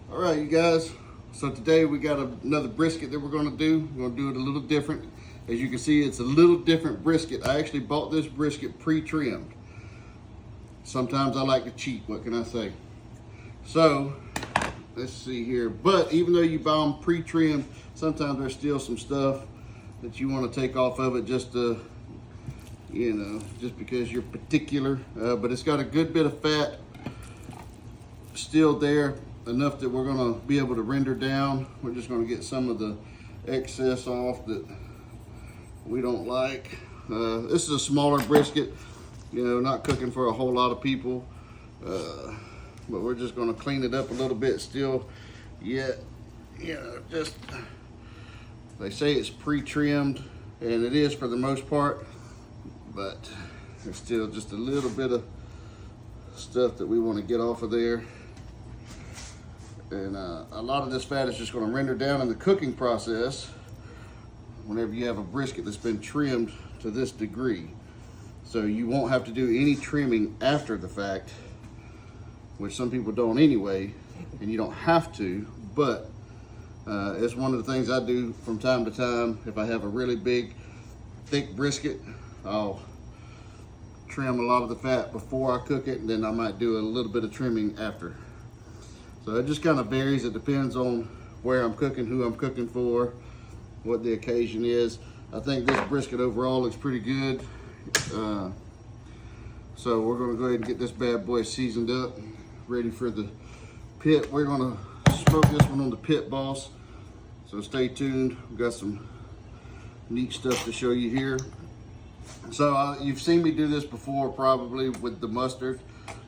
All right, you guys. So today we got another brisket that we're gonna do. We're gonna do it a little different. As you can see, it's a little different brisket. I actually bought this brisket pre-trimmed. Sometimes I like to cheat, what can I say? So, let's see here. But even though you buy them pre-trimmed, sometimes there's still some stuff that you wanna take off of it just to, just because you're particular. But it's got a good bit of fat still there, enough that we're gonna be able to render down. We're just gonna get some of the excess off that we don't like. This is a smaller brisket, not cooking for a whole lot of people. But we're just gonna clean it up a little bit still. Yet, just, they say it's pre-trimmed, and it is for the most part, but there's still just a little bit of stuff that we wanna get off of there. And a lot of this fat is just going to render down in the cooking process whenever you have a brisket that's been trimmed to this degree. So you won't have to do any trimming after the fact, which some people don't anyway, and you don't have to, but it's one of the things I do from time to time. If I have a really big, thick brisket, I'll trim a lot of the fat before I cook it, and then I might do a little bit of trimming after. So it just kind of varies. It depends on where I'm cooking, who I'm cooking for, what the occasion is. I think this brisket overall looks pretty good. So we're gonna go ahead and get this bad boy seasoned up, ready for the pit. We're gonna smoke this one on the pit, boss. So stay tuned. We've got some neat stuff to show you here. So you've seen me do this before, probably with the mustard.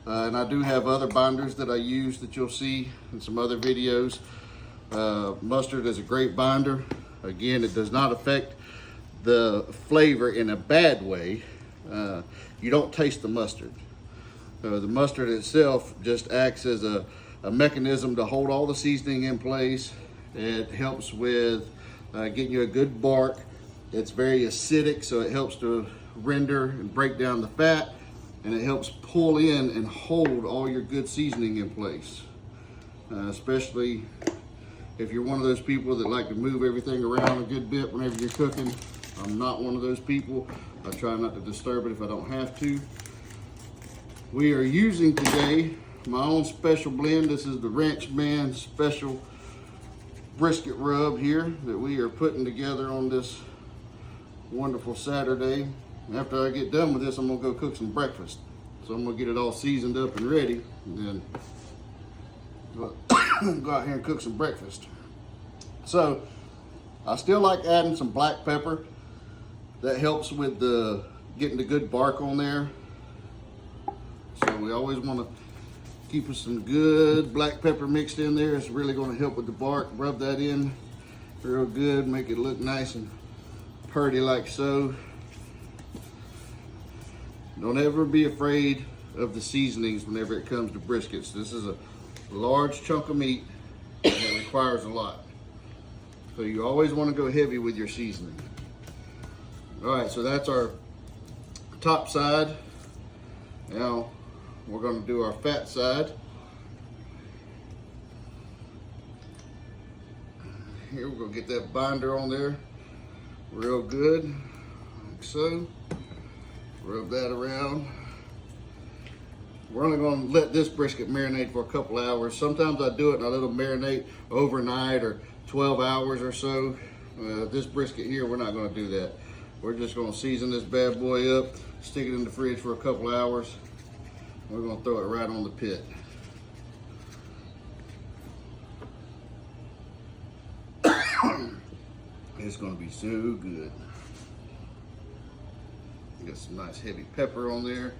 And I do have other binders that I use that you'll see in some other videos. Mustard is a great binder. Again, it does not affect the flavor in a bad way. You don't taste the mustard. The mustard itself just acts as a mechanism to hold all the seasoning in place. It helps with getting you a good bark. It's very acidic, so it helps to render and break down the fat. And it helps pull in and hold all your good seasoning in place. Especially if you're one of those people that like to move everything around a good bit whenever you're cooking. I'm not one of those people. I try not to disturb it if I don't have to. We are using today my own special blend. This is the Ranchman Special Brisket Rub here that we are putting together on this wonderful Saturday. After I get done with this, I'm gonna go cook some breakfast. So I'm gonna get it all seasoned up and ready, and then go out here and cook some breakfast. So I still like adding some black pepper. That helps with getting the good bark on there. So we always wanna keep us some good black pepper mixed in there. It's really gonna help with the bark. Rub that in real good, make it look nice and pretty like so. Don't ever be afraid of the seasonings whenever it comes to briskets. This is a large chunk of meat that requires a lot. So you always want to go heavy with your seasoning. All right, so that's our top side. Now we're going to do our fat side. Here we're going to get that binder on there real good, like so. Rub that around. We're only going to let this brisket marinate for a couple hours. Sometimes I do it and I let them marinate overnight or 12 hours or so. This brisket here, we're not going to do that. We're just going to season this bad boy up, stick it in the fridge for a couple hours. We're going to throw it right on the pit. It's going to be so good. Got some nice heavy pepper on there.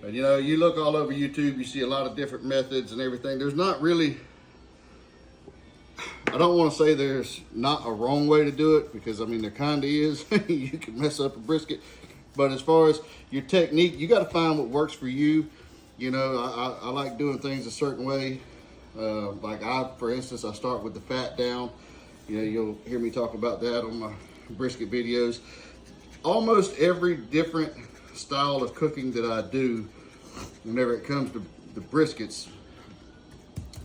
And you look all over YouTube, you see a lot of different methods and everything. There's not really, I don't want to say there's not a wrong way to do it, because I mean there kind of is. You can mess up a brisket. But as far as your technique, you got to find what works for you. I like doing things a certain way. Like for instance, I start with the fat down. You'll hear me talk about that on my brisket videos. Almost every different style of cooking that I do, whenever it comes to the briskets,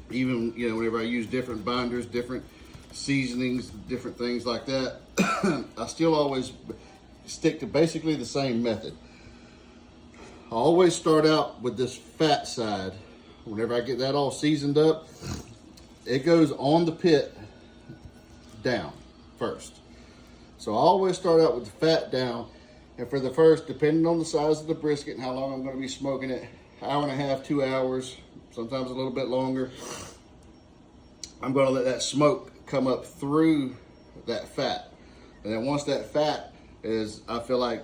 Even, you know, whenever I use different binders, different seasonings, different things like that, I still always stick to basically the same method. I always start out with this fat side. Whenever I get that all seasoned up, it goes on the pit down first. So I always start out with the fat down, and for the first, depending on the size of the brisket and how long I'm going to be smoking it, hour and a half, 2 hours, sometimes a little bit longer, I'm going to let that smoke come up through that fat. And then once that fat is, I feel like,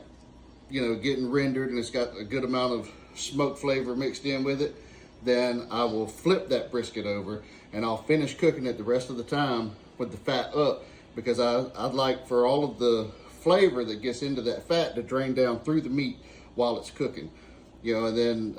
you know, getting rendered and it's got a good amount of smoke flavor mixed in with it, then I will flip that brisket over and I'll finish cooking it the rest of the time with the fat up, because I'd like for all of the flavor that gets into that fat to drain down through the meat while it's cooking. You know, and then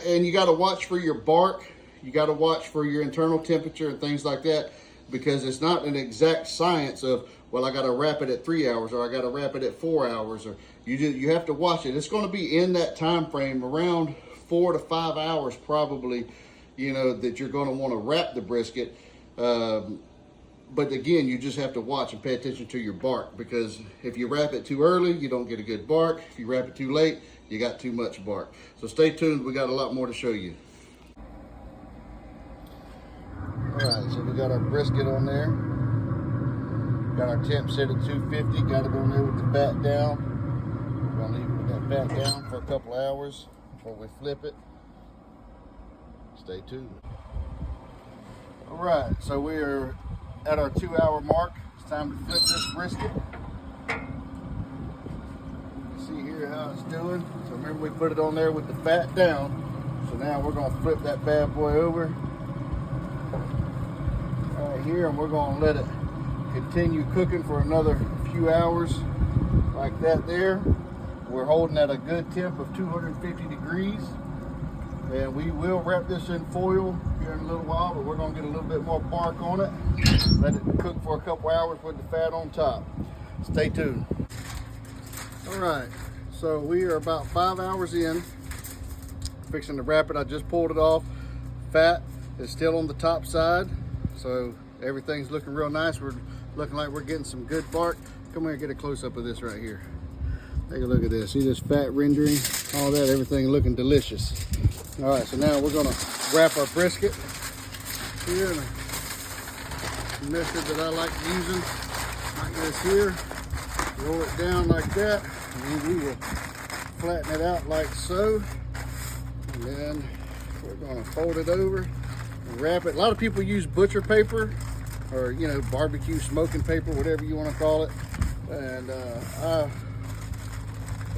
and you got to watch for your bark. You got to watch for your internal temperature and things like that, because it's not an exact science of, well, I got to wrap it at 3 hours or I got to wrap it at 4 hours, or you have to watch it. It's going to be in that time frame, around 4 to 5 hours probably, you know, that you're going to want to wrap the brisket. But again, you just have to watch and pay attention to your bark, because if you wrap it too early, you don't get a good bark. If you wrap it too late, you got too much bark. So stay tuned, we got a lot more to show you. All right, so we got our brisket on there. Got our temp set at 250, got it on there with the fat down. We're gonna leave it with that fat down for a couple hours before we flip it. Stay tuned. All right, so we are at our 2 hour mark. It's time to flip this brisket. You can see here how it's doing. So remember, we put it on there with the fat down. So now we're gonna flip that bad boy over right here, and we're gonna let it continue cooking for another few hours like that there. We're holding at a good temp of 250 degrees. And we will wrap this in foil here in a little while, but we're gonna get a little bit more bark on it. Let it cook for a couple hours with the fat on top. Stay tuned. All right, so we are about 5 hours in. Fixing to wrap it. I just pulled it off. Fat is still on the top side, so everything's looking real nice. We're looking like we're getting some good bark. Come here and get a close-up of this right here. Take a look at this. See this fat rendering, all that, everything looking delicious. All right, so now we're gonna wrap our brisket here in a method that I like using, like this here. Roll it down like that, and then we will flatten it out like so. And then we're gonna fold it over and wrap it. A lot of people use butcher paper, or, you know, barbecue smoking paper, whatever you want to call it. And I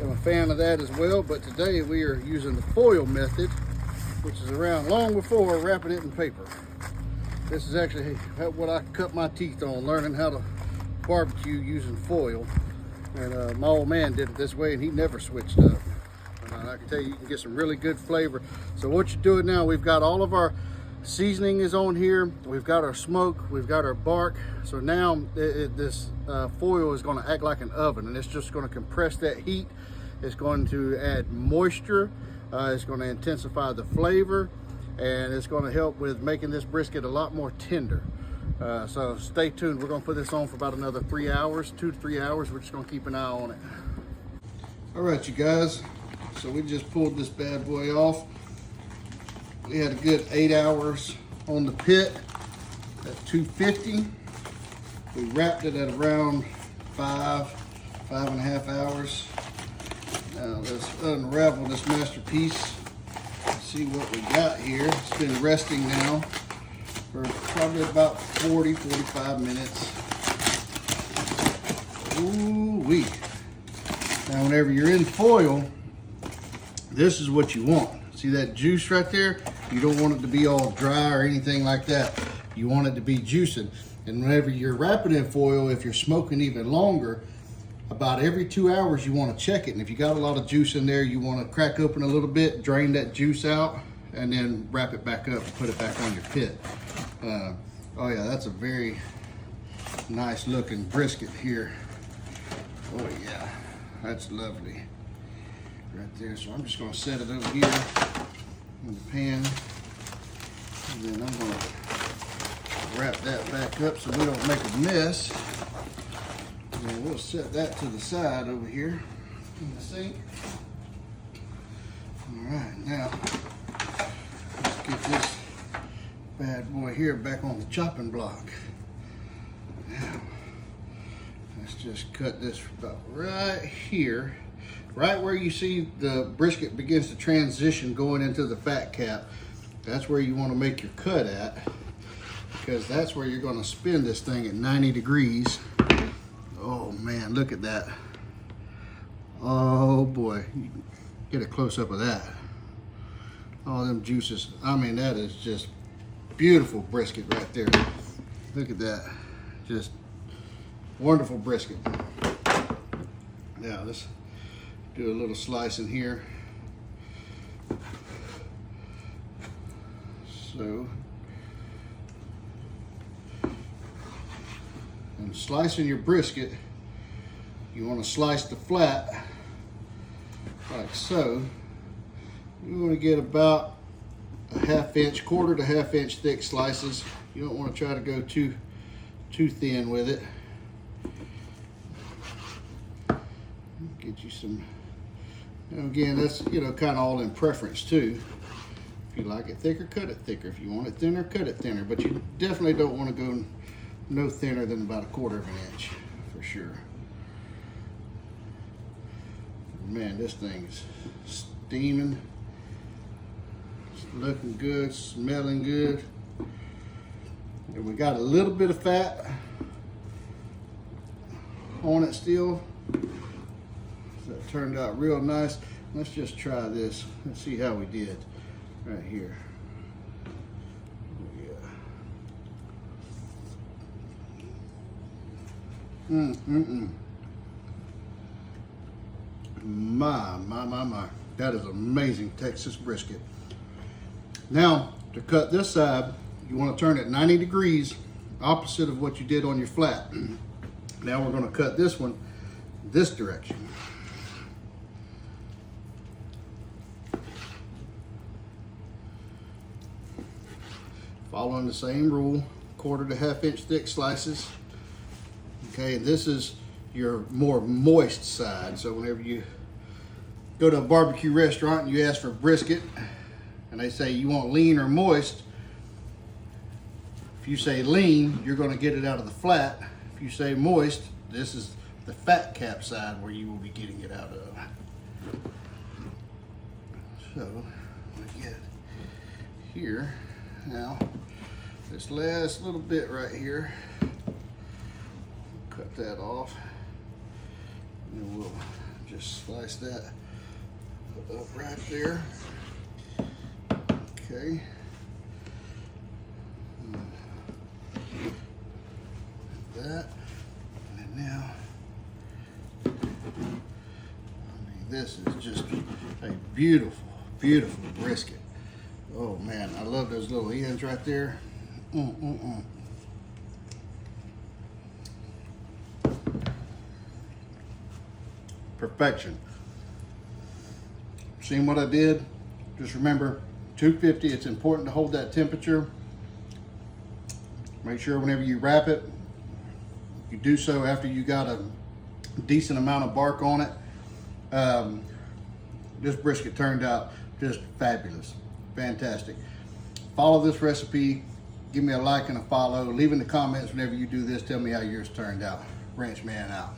am a fan of that as well, but today we are using the foil method, which is around long before wrapping it in paper. This is actually what I cut my teeth on, learning how to barbecue using foil. And my old man did it this way, and he never switched up. And I can tell you can get some really good flavor. So what you're doing now, we've got all of our seasoning is on here. We've got our smoke, we've got our bark. So now this foil is going to act like an oven, and it's just going to compress that heat. It's going to add moisture. It's going to intensify the flavor, and it's going to help with making this brisket a lot more tender. So stay tuned. We're going to put this on for about another 3 hours, 2 to 3 hours. We're just going to keep an eye on it. All right, you guys. So we just pulled this bad boy off. We had a good 8 hours on the pit at 250. We wrapped it at around 5.5 hours. Now let's unravel this masterpiece and see what we got here. It's been resting now for probably about 40-45 minutes. Ooh-wee. Now whenever you're in foil, this is what you want. See that juice right there? You don't want it to be all dry or anything like that. You want it to be juicing. And whenever you're wrapping in foil, if you're smoking even longer, about every 2 hours you want to check it. And if you got a lot of juice in there, you want to crack open a little bit, drain that juice out, and then wrap it back up and put it back on your pit. Oh yeah, that's a very nice looking brisket here. Oh yeah, that's lovely right there. So I'm just going to set it over here in the pan. And then I'm gonna wrap that back up so we don't make a mess. And we'll set that to the side over here in the sink. All right, now let's get this bad boy here back on the chopping block. Now, let's just cut this about right here, right where you see the brisket begins to transition going into the fat cap. That's where you want to make your cut at, because that's where you're going to spin this thing at 90 degrees. Oh man, look at that. Oh boy, get a close up of that. All them juices. I mean, that is just beautiful brisket right there. Look at that. Just wonderful brisket. Now let's do a little slicing here. So, when slicing your brisket, you want to slice the flat like so. You want to get about a ½ inch, quarter to ½ inch thick slices. You don't want to try to go too thin with it. Get you some, and again, that's, you know, kind of all in preference too. If you like it thicker, cut it thicker. If you want it thinner, cut it thinner. But you definitely don't want to go no thinner than about ¼ inch for sure. Man, this thing is steaming. It's looking good, smelling good. And we got a little bit of fat on it still. So that turned out real nice. Let's just try this. Let's see how we did right here. Yeah. My. That is amazing Texas brisket. Now, to cut this side, you want to turn it 90 degrees, opposite of what you did on your flat. Now we're going to cut this one this direction. Following the same rule, quarter to ½ inch thick slices. Okay, and this is your more moist side. So whenever you go to a barbecue restaurant and you ask for brisket and they say you want lean or moist, if you say lean, you're going to get it out of the flat. If you say moist, this is the fat cap side where you will be getting it out of. So we get here now, this last little bit right here, cut that off, and we'll just slice that up right there. Okay. That, and now, I mean, this is just a beautiful, beautiful brisket. Oh man, I love those little ends right there. Perfection. Seen what I did? Just remember, 250, it's important to hold that temperature. Make sure whenever you wrap it, you do so after you got a decent amount of bark on it. This brisket turned out just fabulous, fantastic. Follow this recipe, give me a like and a follow. Leave in the comments whenever you do this, tell me how yours turned out. Ranch Man out.